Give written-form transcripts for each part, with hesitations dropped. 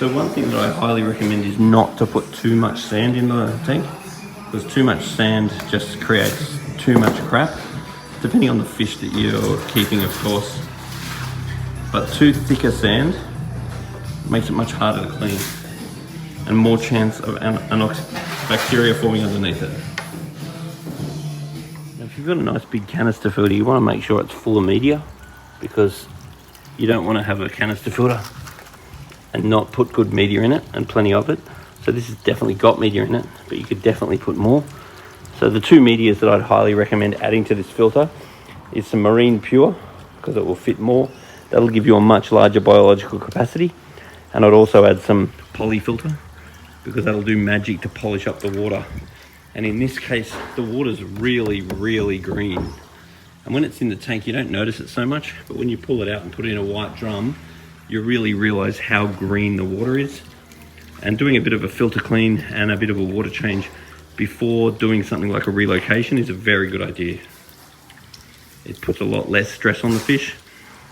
So one thing that I highly recommend is not to put too much sand in the tank, because too much sand just creates too much crap, depending on the fish that you're keeping, of course. But too thicker sand makes it much harder to clean and more chance of bacteria forming underneath it. Now, if you've got a nice big canister filter, you want to make sure it's full of media, because you don't want to have a canister filter and not put good media in it, and plenty of it. So this has definitely got media in it, but you could definitely put more. So the two medias that I'd highly recommend adding to this filter is some Marine Pure, because it will fit more. That'll give you a much larger biological capacity. And I'd also add some poly filter, because that'll do magic to polish up the water. And in this case, the water's really, really green. And when it's in the tank, you don't notice it so much, but when you pull it out and put it in a white drum, you really realize how green the water is. And doing a bit of a filter clean and a bit of a water change before doing something like a relocation is a very good idea. It puts a lot less stress on the fish,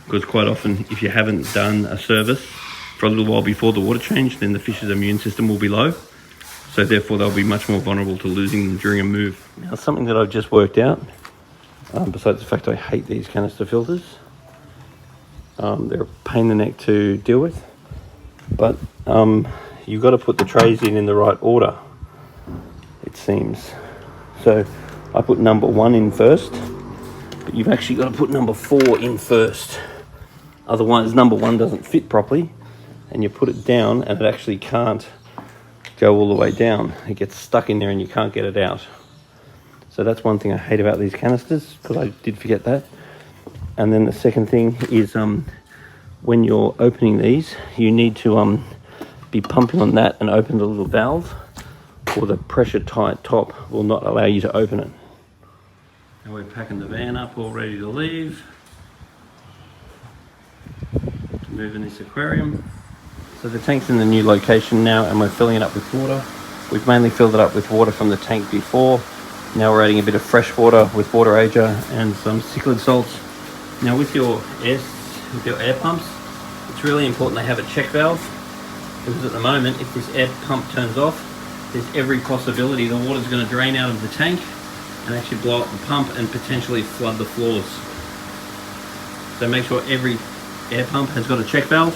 because quite often if you haven't done a service for a little while before the water change, then the fish's immune system will be low. So therefore they'll be much more vulnerable to losing them during a move. Now, something that I've just worked out, besides the fact I hate these canister filters, they're a pain in the neck to deal with, but you've got to put the trays in the right order, it seems. So I put number 1 in first, but you've actually got to put number 4 in first. Otherwise number 1 doesn't fit properly, and you put it down and it actually can't go all the way down. It gets stuck in there and you can't get it out. So that's one thing I hate about these canisters, because I did forget that. And then the second thing is when you're opening these, you need to be pumping on that and open the little valve, or the pressure tight top will not allow you to open it. And we're packing the van up, all ready to leave. Moving this aquarium. So the tank's in the new location now, and we're filling it up with water. We've mainly filled it up with water from the tank before. Now we're adding a bit of fresh water with water ager and some cichlid salts. Now with your air pumps, it's really important they have a check valve, because at the moment, if this air pump turns off, there's every possibility the water's going to drain out of the tank and actually blow up the pump and potentially flood the floors. So make sure every air pump has got a check valve,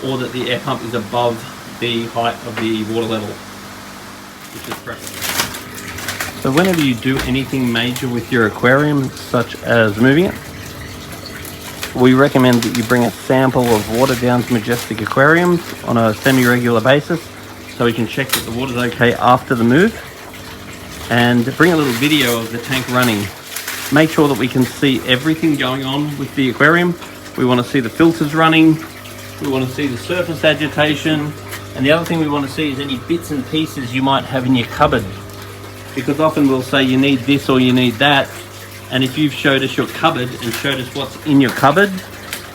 or that the air pump is above the height of the water level, which is preferable. So whenever you do anything major with your aquarium, such as moving it, we recommend that you bring a sample of water down to Majestic Aquariums on a semi-regular basis, so we can check that the water's okay after the move, and bring a little video of the tank running. Make sure that we can see everything going on with the aquarium. We want to see the filters running, we want to see the surface agitation, and the other thing we want to see is any bits and pieces you might have in your cupboard, because often we'll say you need this or you need that, and if you've showed us your cupboard and showed us what's in your cupboard,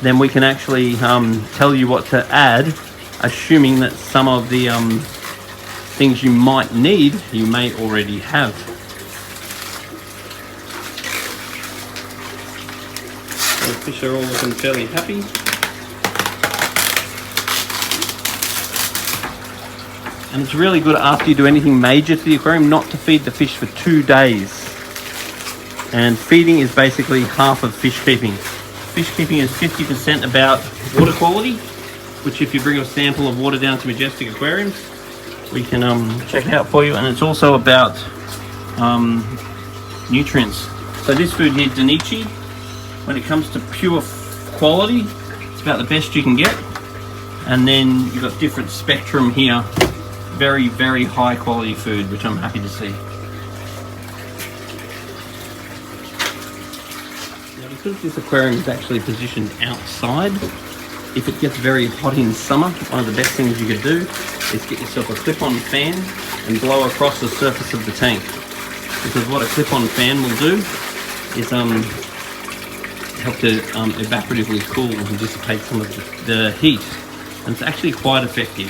then we can actually tell you what to add, assuming that some of the things you might need, you may already have. So the fish are all looking fairly happy. And it's really good after you do anything major to the aquarium not to feed the fish for 2 days. And feeding is basically half of fish keeping. Fish keeping is 50% about water quality, which if you bring a sample of water down to Majestic Aquariums, we can check it out for you. And it's also about nutrients. So this food here, Danichi, when it comes to pure quality, it's about the best you can get. And then you've got different spectrum here. Very, very high quality food, which I'm happy to see. Now, because this aquarium is actually positioned outside, if it gets very hot in summer, one of the best things you could do is get yourself a clip-on fan and blow across the surface of the tank. Because what a clip-on fan will do is help to evaporatively cool and dissipate some of the heat. And it's actually quite effective.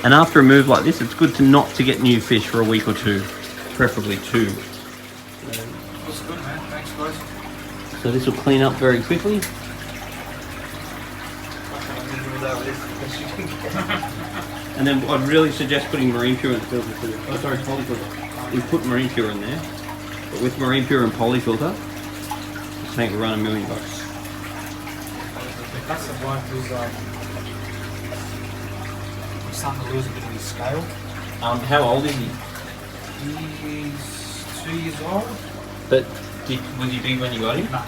And after a move like this, it's good not to get new fish for a week or two, preferably 2. That's good, man. Thanks, guys. So this will clean up very quickly. I can't do without this. And then I'd really suggest putting marine pure in the filter too. Oh, sorry, polyfilter. You put marine pure in there, but with marine pure and polyfilter, this tank will run $1 million. That's the one who's starting to lose a bit of his scale. How old is he? He's 2 years old. But was he big when you got him? No.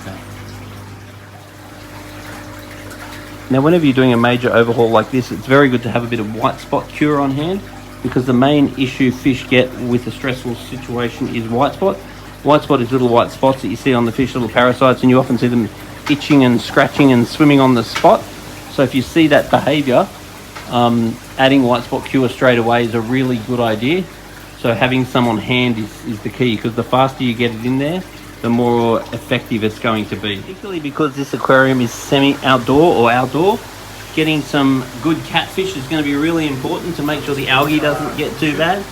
Okay. Now, whenever you're doing a major overhaul like this, it's very good to have a bit of white spot cure on hand, because the main issue fish get with a stressful situation is white spot. White spot is little white spots that you see on the fish, little parasites, and you often see them itching and scratching and swimming on the spot. So if you see that behaviour, adding white spot cure straight away is a really good idea. So having some on hand is the key, because the faster you get it in there, the more effective it's going to be. Particularly because this aquarium is semi-outdoor or outdoor, getting some good catfish is going to be really important to make sure the algae doesn't get too bad.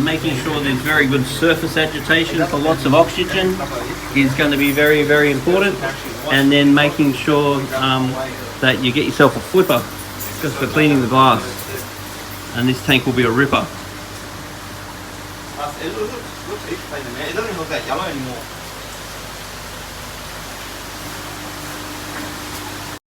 Making sure there's very good surface agitation for lots of oxygen is going to be very, very important. And then making sure that you get yourself a flipper just for cleaning the glass. And this tank will be a ripper. It looks clean, man. It doesn't look that yellow anymore.